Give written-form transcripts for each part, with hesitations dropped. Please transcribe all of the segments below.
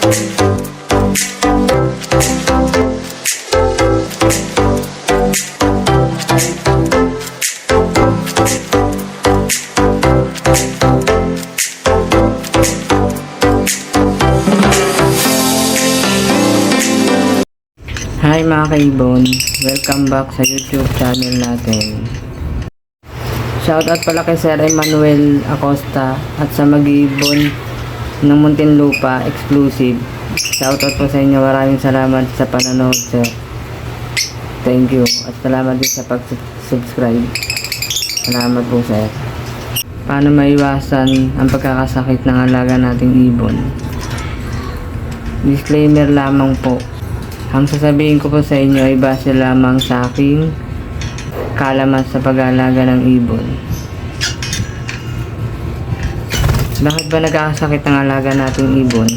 Hi mga kaibon, welcome back sa YouTube channel natin. Shoutout pala kay Sir Emmanuel Acosta at sa Mag-Ibon ng Muntinlupa exclusive. Shoutout po sa inyo, maraming salamat sa panonood, sir. Thank you at salamat din sa pag-subscribe. Salamat po, sir. Paano maiwasan ang pagkakasakit ng alaga nating ibon? Disclaimer lamang po. Ang sasabihin ko po sa inyo ay base lamang sa aking kaalaman sa pag-aalaga ng ibon. Bakit ba nagkakasakit ang alaga nating ibon?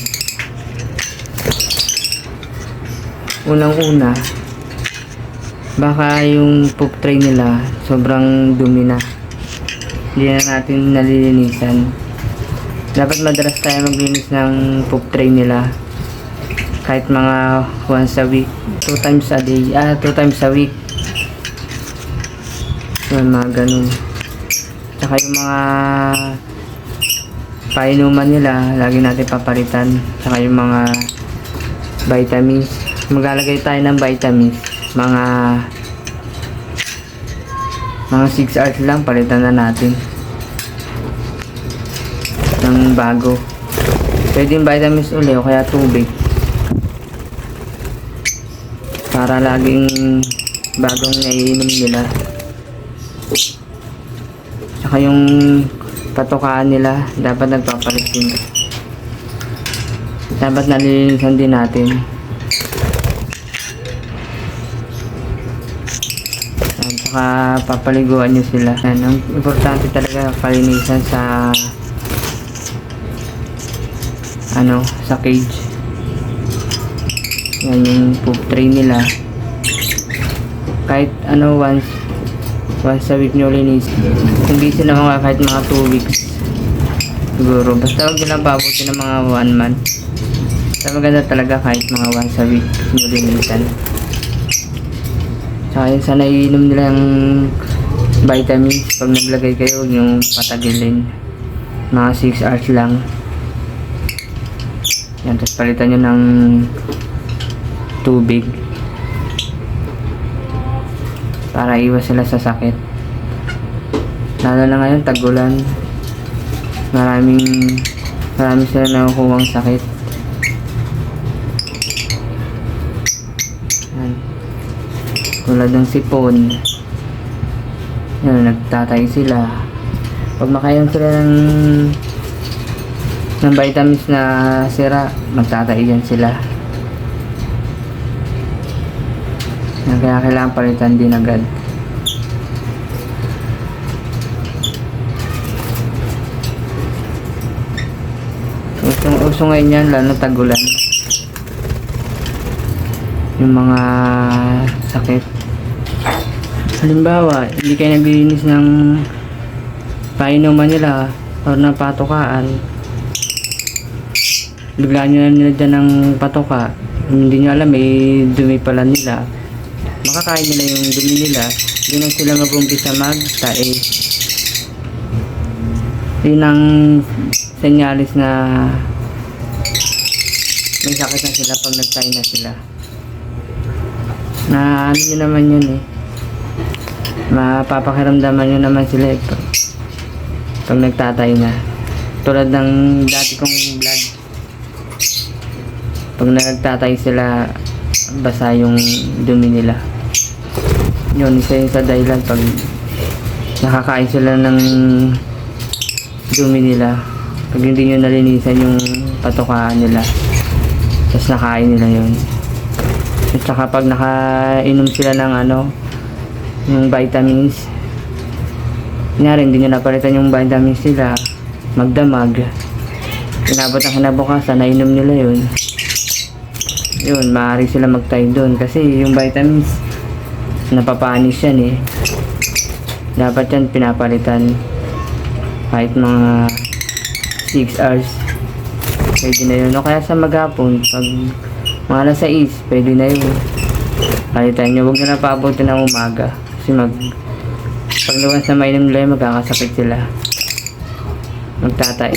Unang-una, baka yung poop tray nila sobrang dumi na. Hindi na natin nalilinisan. Dapat madalas tayo maglinis ng poop tray nila. Kahit mga once a week, 2 times a day, 2 times a week. Yun, mga ganun. Tsaka yung mga painuman nila, lagi natin papalitan. Tsaka yung mga vitamins. Maglalagay tayo ng vitamins. Mga 6 hours lang, palitan na natin. Ng bago. Pwede yung vitamins uli o kaya tubig. Para laging bagong naiinom nila. Tsaka yung patukaan nila dapat nagpapalit din. Dapat nalilinisan din natin. At saka papaliguan nyo sila. Ang importante talaga palinisan sa sa cage. Yan yung poop tray nila. Kahit once a week nyo linis. Hindi sila mga kahit mga 2 weeks siguro. Basta huwag nila pabuti ng mga 1 month. Basta maganda talaga kahit mga once a week nyo linisan. Tsaka yung sa naiinom nila yung vitamins, pag naglagay kayo huwag yung patagilin. Mga 6 hours lang. Yan, tapos palitan nyo ng tubig para iwas sila sa sakit. Lalo na ngayon tag-ulan, marami sila nakukuhang sakit. Yan. Tulad ng sipon, yan, nagtatay sila. Pag makainom sila ng vitamins na sira, magtatay yan sila. Kaya kailangan palitan din agad. Uso ngayon yan, lalo tag-ulan. Yung mga sakit. Halimbawa, hindi kayo naglilinis ng painuman nila o ng patukaan. Biglaan nyo na nila dyan ng patuka. Hindi nyo alam, may dumi pala nila. Makakain nila yung dumi nila, hindi na sila mag-umpisa magtae. Yun ang senyalis na may sakit na sila pag nagtae na sila. Na ano nyo naman yun mapapakiramdaman nyo naman sila pag nagtatay na. Tulad ng dati kong vlog, pag nagtatay sila, basa yung dumi nila. Yun, isa yung sa dahilan pag nakakain sila ng dumi nila. Pag hindi nyo nalinisan yung patukaan nila, tapos nakain nila yun. At saka pag nakainom sila ng yung vitamins, kunyari hindi nyo napalitan yung vitamins nila, magdamag, inabot ang kinabukasan, nainom nila yun. Yun, maaari sila magtayo doon kasi yung vitamins napapanis yan dapat yan pinapalitan kahit mga 6 hours. pwede na yun. O kaya sa maghapon, pag mga alas 6, pwede na yun. Palitan nyo, huwag na napaabutin ng umaga. Kasi pag naman sa mainom nila, magkakasakit sila. Magtatay.